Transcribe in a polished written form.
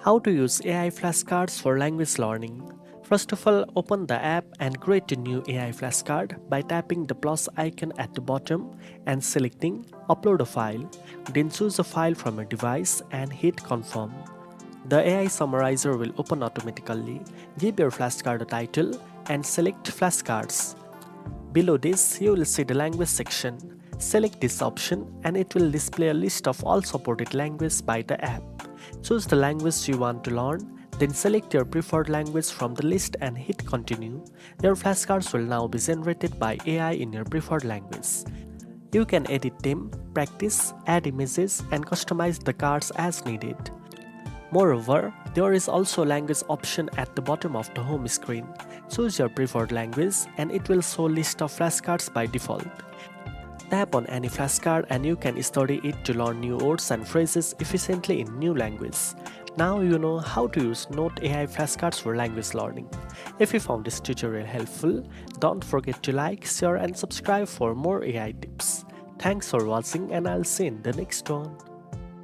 How to use AI flashcards for language learning. First of all, open the app and create a new AI flashcard by tapping the plus icon at the bottom and selecting Upload a file. Then choose a file from your device and hit Confirm. The AI summarizer will open automatically. Give your flashcard a title and select Flashcards. Below this, you will see the language section. Select this option and it will display a list of all supported languages by the app. Choose the language you want to learn, then select your preferred language from the list and hit continue. Your flashcards will now be generated by AI in your preferred language. You can edit them, practice, add images and customize the cards as needed. Moreover, there is also a language option at the bottom of the home screen. Choose your preferred language and it will show list of flashcards by default. Tap on any flashcard and you can study it to learn new words and phrases efficiently in new language. Now you know how to use Knowt AI flashcards for language learning. If you found this tutorial helpful, don't forget to like, share and subscribe for more AI tips. Thanks for watching and I'll see you in the next one.